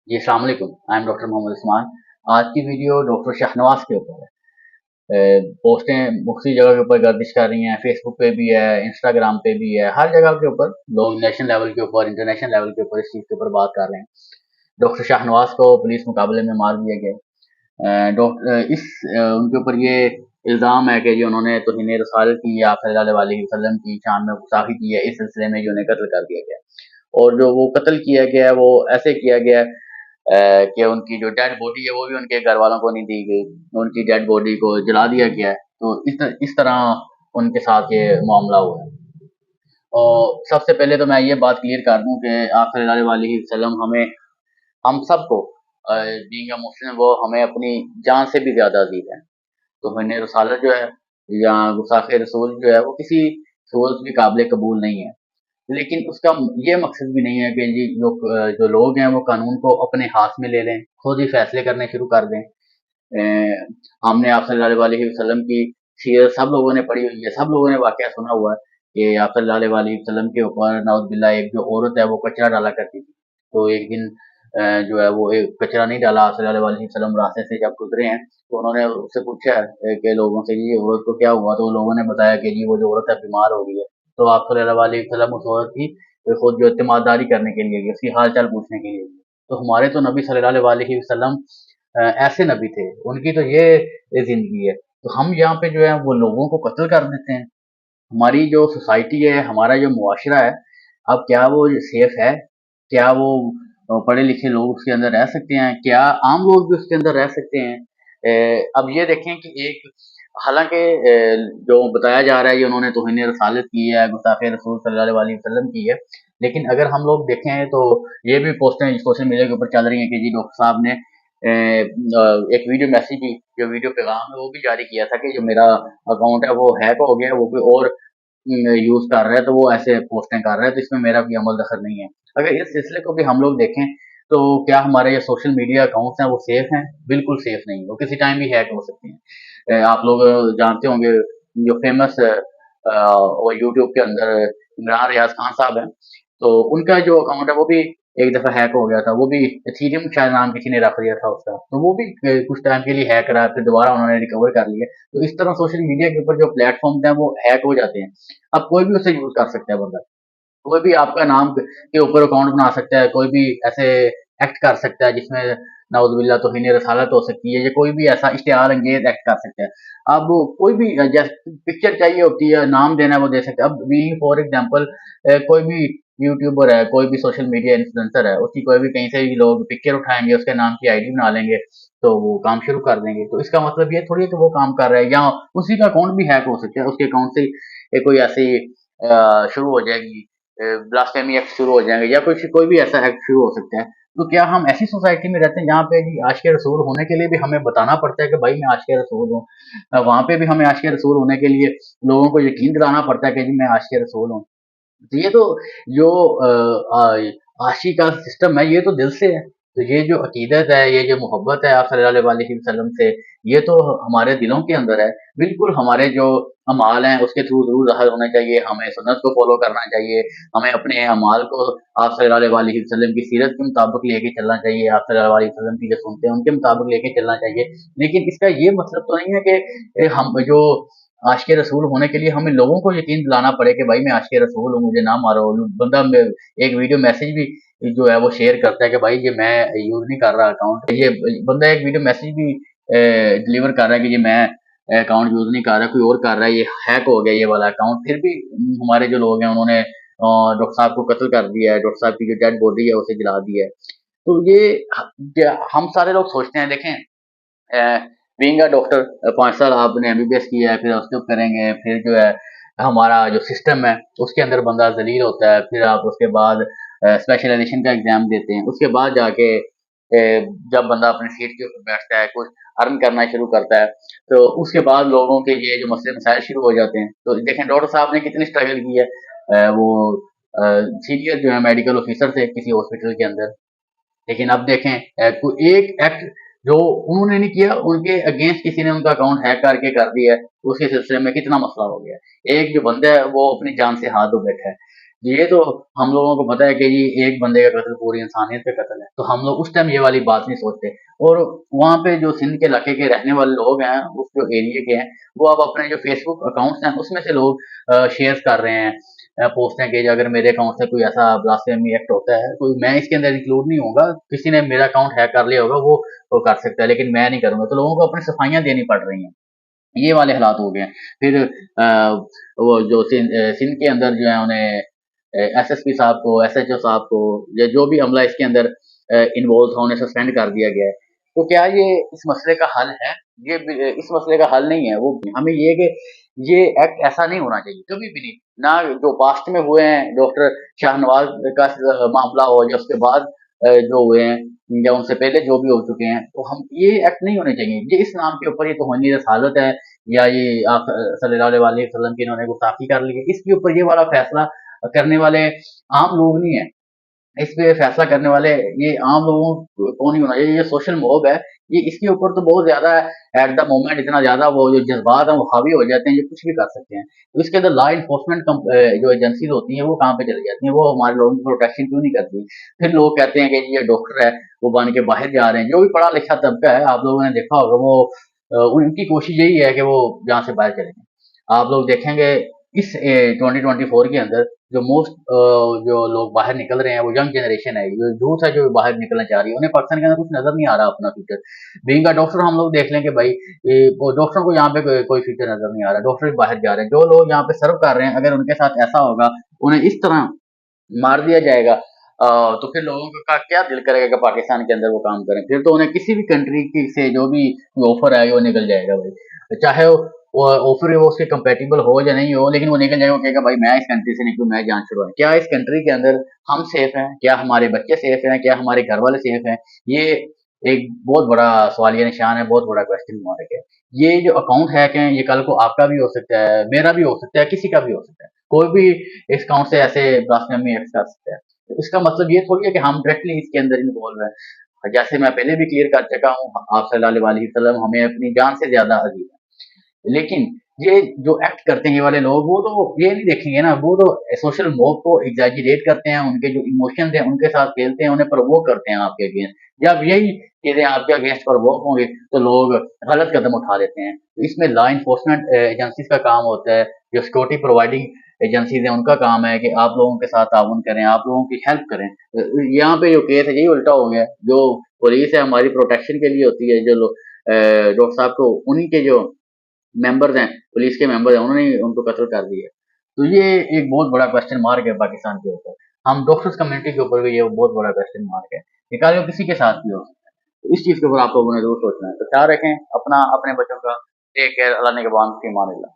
जी अस्सलाम वालेकुम। I am doctor Mohammad Usman. आज की वीडियो डॉक्टर शाहनवाज के ऊपर है। पोस्टें मुख्तलिफ जगह के ऊपर गर्दिश कर रही हैं, फेसबुक पे भी है, इंस्टाग्राम पे भी है, हर जगह के ऊपर लोग नेशनल लेवल के ऊपर, इंटरनेशनल लेवल के ऊपर इस चीज़ के ऊपर बात कर रहे हैं। डॉक्टर शाहनवाज को पुलिस मुकाबले में मार दिया गया। उनके ऊपर ये इल्ज़ाम है कि जी उन्होंने तौहीन रसालत की या सल्लल्लाहु अलैहि वसल्लम की शान में गुस्ताखी की है, इस सिलसिले में जो उन्हें कत्ल कर दिया गया। और जो वो कत्ल किया गया है वो ऐसे किया गया है कि उनकी जो डेड बॉडी है वो भी उनके घर वालों को नहीं दी गई, उनकी डेड बॉडी को जला दिया गया है। तो इस तरह उनके साथ ये मामला हुआ है। और सबसे पहले तो मैं ये बात क्लियर कर दूं कि आप सल्लल्लाहु अलैहि वसल्लम हमें हम सबको बीइंग अ मुस्लिम वो हमें अपनी जान से भी ज़्यादा अजीज है। तो मैंने रसालत जो है या गुस्ताखे रसूल जो है वो किसी सूरत भी काबिल कबूल नहीं है। लेकिन उसका ये मकसद भी नहीं है कि जी जो लोग हैं वो कानून को अपने हाथ में ले लें, खुद ही फैसले करने शुरू कर दें। हमने आप सल्लल्लाहु अलैहि वसल्लम की सीरत सब लोगों ने पढ़ी हुई है, सब लोगों ने वाक़या सुना हुआ है कि आप सल्लल्लाहु अलैहि वसल्लम के ऊपर नाउज़ुबिल्लाह एक जो औरत है वो कचरा डाला करती थी। तो एक दिन जो है वो एक कचरा नहीं डाला, आप सल्लल्लाहु अलैहि वसल्लम रास्ते से जब गुज़रे हैं तो उन्होंने उससे पूछा है कि लोगों से ये औरत को क्या हुआ? तो लोगों ने बताया कि जी वो जो औरत है बीमार हो गई है। तो आप सल्लल्लाहु अलैहि वसल्लम उस औरत की खुद जो इत्मीदारी करने के लिए गए, उसकी हाल-चाल पूछने के लिए गए। तो हमारे तो नबी सल्लल्लाहु अलैहि वसल्लम ऐसे नबी थे, उनकी तो ये ज़िंदगी है। तो हम यहाँ पे जो है वो लोगों को कत्ल कर देते हैं। हमारी जो सोसाइटी है, हमारा जो मुआशरा है, अब क्या वो सेफ है? क्या वो पढ़े लिखे लोग उसके अंदर रह सकते हैं? क्या आम लोग भी उसके अंदर रह सकते हैं? अब ये देखें कि एक हालांकि जो बताया जा रहा है ये उन्होंने तौहीन रसालत की है, गुस्ताखे रसूल सल्लल्लाहु अलैहि वसल्लम की है। लेकिन अगर हम लोग देखें तो ये भी पोस्टें सोशल मीडिया के ऊपर चल रही हैं कि जी डॉक्टर साहब ने एक वीडियो मैसेज भी जो वीडियो पैगाम है वो भी जारी किया था कि जो मेरा अकाउंट है वो हैक हो गया है, वो कोई और यूज़ कर रहा है तो वो ऐसे पोस्टें कर रहा है, तो इसमें मेरा कोई अमल दखल नहीं है। अगर इस सिलसिले को भी हम लोग देखें तो क्या हमारे ये सोशल मीडिया अकाउंट्स हैं वो सेफ हैं? बिल्कुल सेफ नहीं, वो किसी टाइम भी हैक हो सकते हैं। आप लोग जानते होंगे जो फेमस वो यूट्यूब के अंदर इमरान रियाज खान साहब हैं, तो उनका जो अकाउंट है वो भी एक दफ़ा हैक हो गया था, वो भी एथीरियम शायद नाम किसी ने रख दिया था उसका, तो वो भी कुछ टाइम के लिए हैक रहा, फिर दोबारा उन्होंने रिकवर कर लिया। तो इस तरह सोशल मीडिया के ऊपर जो प्लेटफ़ॉर्म्स हैं वो हैक हो जाते हैं। अब कोई भी उसे यूज़ कर सकता है बंदा। कोई भी आपका नाम के ऊपर अकाउंट बना सकता है, कोई भी ऐसे एक्ट कर सकता है जिसमें नाउज़ुबिल्लाह तौहीन रसालत हो सकती है या कोई भी ऐसा इश्तिहार अंगेज़ एक्ट कर सकता है। अब कोई भी जैसे पिक्चर चाहिए होती है, नाम देना है वो दे सकता है। अब बीइंग फॉर एग्ज़ाम्पल कोई भी यूट्यूबर है, कोई भी सोशल मीडिया इन्फ्लुएंसर है, उसकी कोई भी कहीं से भी लोग पिक्चर उठाएँगे, उसके नाम की आईडी बना लेंगे, तो वो काम शुरू कर देंगे। तो इसका मतलब ये थोड़ी है कि वो काम कर रहा है या उसी का अकाउंट भी हैक हो सकता है, उसके अकाउंट से कोई ऐसी शुरू हो जाएगी ब्लास्फेमी एक्ट शुरू हो जाएंगे या कुछ कोई भी ऐसा एक्ट शुरू हो सकता है। तो क्या हम ऐसी सोसाइटी में रहते हैं जहाँ पे जी आशिक रसूल होने के लिए भी हमें बताना पड़ता है कि भाई मैं आशिक रसूल हूँ। वहाँ पे भी हमें आशिक रसूल होने के लिए लोगों को यकीन दिलाना पड़ता है कि जी मैं आशिक रसूल हूँ। तो ये तो जो आशी का सिस्टम है ये तो दिल से है। तो ये जो अकीदत है, ये जो मोहब्बत है आप सल्लल्लाहु अलैहि वसल्लम से, ये तो हमारे दिलों के अंदर है। बिल्कुल हमारे जो अमाल हैं उसके थ्रू ज़रूर ज़ाहिर होना चाहिए, हमें सुन्नत को फ़ॉलो करना चाहिए, हमें अपने अमाल को आप सल्लल्लाहु अलैहि वसल्लम की सीरत के मुताबिक लेके चलना चाहिए, आप सल्लल्लाहु अलैहि वसल्लम की जो सुन्नतें हैं उनके मुताबिक लेके चलना चाहिए। लेकिन इसका ये मतलब तो नहीं है कि हम जो आशिक रसूल होने के लिए हमें लोगों को यकीन दिलाना पड़े कि भाई मैं आशिक रसूल हूँ, मुझे ना मारो। बंदा एक वीडियो मैसेज भी जो है वो शेयर करता है कि भाई ये मैं यूज़ नहीं कर रहा अकाउंट, ये बंदा एक वीडियो मैसेज भी डिलीवर कर रहा है कि ये मैं अकाउंट यूज़ नहीं कर रहा, कोई और कर रहा है, ये हैक हो गया ये वाला अकाउंट। फिर भी हमारे जो लोग हैं उन्होंने डॉक्टर साहब को कत्ल कर दिया है, डॉक्टर साहब की जो डेड बॉडी है उसे जला दिया है। तो ये हम सारे लोग सोचते हैं, देखें बीइंग अ डॉक्टर 5 साल आपने एमबीबीएस किया है, फिर उसके करेंगे, फिर जो है हमारा जो सिस्टम है उसके अंदर बंदा ज़लील होता है, फिर आप उसके बाद स्पेशलाइजेशन का एग्ज़ाम देते हैं, उसके बाद जाके जब बंदा अपनी सीट के ऊपर बैठता है, कुछ अर्न करना शुरू करता है, तो उसके बाद लोगों के ये जो मसले मसाइल शुरू हो जाते हैं। तो देखें डॉक्टर साहब ने कितनी स्ट्रगल की है। वो सीनियर जो है मेडिकल ऑफिसर थे किसी हॉस्पिटल के अंदर, लेकिन अब देखें कोई एक एक्ट जो उन्होंने नहीं किया, उनके अगेंस्ट किसी ने उनका अकाउंट हैक करके कर दिया है, उसके सिलसिले में कितना मसला हो गया है। एक जो बंदा है वो अपनी जान से हाथ धो बैठा है। ये तो हम लोगों को पता है कि जी एक बंदे का कत्ल पूरी इंसानियत का कत्ल है, तो हम लोग उस टाइम ये वाली बात नहीं सोचते। और वहाँ पे जो सिंध के इलाके के रहने वाले लोग हैं, उस जो एरिया के हैं, वो अब अपने जो फेसबुक अकाउंट्स हैं उसमें से लोग शेयर कर रहे हैं, पोस्ट हैं कि अगर मेरे अकाउंट से कोई ऐसा ब्लास्फेमी एक्ट होता है, कोई मैं इसके अंदर इंक्लूड नहीं होगा, किसी ने मेरा अकाउंट हैक कर लिया होगा वो कर सकता है, लेकिन मैं नहीं करूंगा। तो लोगों को अपनी सफाइयां देनी पड़ रही हैं, ये वाले हालात हो गए हैं। फिर वो जो सिंध के अंदर जो है उन्हें एसएसपी साहब को, एसएचओ साहब को, या जो भी अमला इसके अंदर इन्वॉल्व था, उन्हें सस्पेंड कर दिया गया है। तो क्या ये इस मसले का हल है? इस मसले का हल नहीं है। वो हमें ये है कि ये एक्ट ऐसा नहीं होना चाहिए, कभी भी नहीं। ना जो पास्ट में हुए हैं, डॉक्टर शाहनवाज का मामला हो, या उसके बाद जो हुए हैं, या उनसे पहले जो भी हो चुके हैं, तो हम ये एक्ट नहीं होने चाहिए। ये इस नाम के ऊपर ये तोहनी रसालत है, या ये आप सल्लल्लाहु अलैहि वसल्लम की इन्होंने गुस्ताखी कर ली है, इसके ऊपर ये वाला फैसला करने वाले आम लोग नहीं है। इस पे फैसला करने वाले ये आम लोगों को नहीं होना चाहिए। ये सोशल मॉब है, ये इसके ऊपर तो बहुत ज्यादा एट द मोमेंट इतना ज्यादा वो जो जज्बात है वो हावी हो जाते हैं, जो कुछ भी कर सकते हैं। तो इसके अंदर लॉ इन्फोर्समेंट जो एजेंसीज होती हैं वो कहाँ पे चली जाती हैं, वो हमारे लोगों की प्रोटेक्शन क्यों नहीं करती। फिर लोग कहते हैं कि ये डॉक्टर है, वो बन के बाहर जा रहे हैं। जो भी पढ़ा लिखा तबका है, आप लोगों ने देखा होगा, वो उनकी कोशिश यही है कि वो यहाँ से बाहर चले जाएं। आप लोग देखेंगे इस 2024 के अंदर जो मोस्ट जो लोग बाहर निकल रहे हैं, वो यंग जनरेशन है, जो यूथ है, जो बाहर निकलना चाह रही है। उन्हें पाकिस्तान के अंदर कुछ नजर नहीं आ रहा अपना फ्यूचर। बीइंग अ डॉक्टर हम लोग देख लें कि भाई डॉक्टरों को यहाँ पे कोई फ्यूचर नजर नहीं आ रहा, डॉक्टर भी बाहर जा रहे हैं। जो लोग यहाँ पे सर्व कर रहे हैं, अगर उनके साथ ऐसा होगा, उन्हें इस तरह मार दिया जाएगा, तो फिर लोगों का क्या दिल करेगा कि पाकिस्तान के अंदर वो काम करें। फिर तो उन्हें किसी भी कंट्री की से जो भी ऑफर आएगा वो निकल जाएगा भाई, चाहे वो ऑफर वो उसके कंपेटिबल हो या नहीं हो, लेकिन वो निकल जाएगा। वो कहेगा भाई मैं इस कंट्री से निकलूं, मैं जान छुड़वाऊं। क्या इस कंट्री के अंदर हम सेफ हैं? क्या हमारे बच्चे सेफ हैं? क्या हमारे घर वाले सेफ हैं? ये एक बहुत बड़ा सवालिया निशान है, बहुत बड़ा क्वेश्चन मार्क है। ये जो अकाउंट हैक है, ये कल को आपका भी हो सकता है, मेरा भी हो सकता है, किसी का भी हो सकता है। कोई भी इस अकाउंट से ऐसे ब्लास्फेमी एक्ट कर सकता है। तो इसका मतलब ये थोड़ी है कि हम डायरेक्टली इसके अंदर इन्वॉल्व है। जैसे मैं पहले भी क्लियर कर चुका हूँ, आप सल्लल्लाहु अलैहि वसल्लम हमें अपनी जान से ज्यादा अजीज है। लेकिन ये जो एक्ट करते हैं ये वाले लोग, वो तो ये नहीं देखेंगे ना, वो तो सोशल मॉब को एग्जैजरेट करते हैं, उनके जो इमोशंस हैं उनके साथ खेलते हैं, उन्हें प्रवोक करते हैं आपके अगेंस्ट। जब यही चीजें आपके अगेंस्ट प्रवोक होंगे, तो लोग गलत कदम उठा लेते हैं। तो इसमें लॉ इन्फोर्समेंट एजेंसीज का काम होता है, जो सिक्योरिटी प्रोवाइडिंग एजेंसीज हैं उनका काम है कि आप लोगों के साथ ताउन करें, आप लोगों की हेल्प करें। यहाँ पे जो केस है यही उल्टा हो गया। जो पुलिस है हमारी प्रोटेक्शन के लिए होती है, जो लोग डॉक्टर साहब को उन्हीं के जो मेंबर्स हैं, पुलिस के मेंबर्स हैं, उन्होंने उनको कत्ल कर दिया। तो ये एक बहुत बड़ा क्वेश्चन मार्क है पाकिस्तान के ऊपर। हम डॉक्टर्स कम्युनिटी के ऊपर भी ये बहुत बड़ा क्वेश्चन मार्क है। ये कल को किसी के साथ भी हो सकता है। तो इस चीज के ऊपर आप लोगों ने जरूर सोचना है। तो ख्याल रखें अपना, अपने बच्चों का। Take care. अल्लाह ने के बाद फी अमान अल्लाह।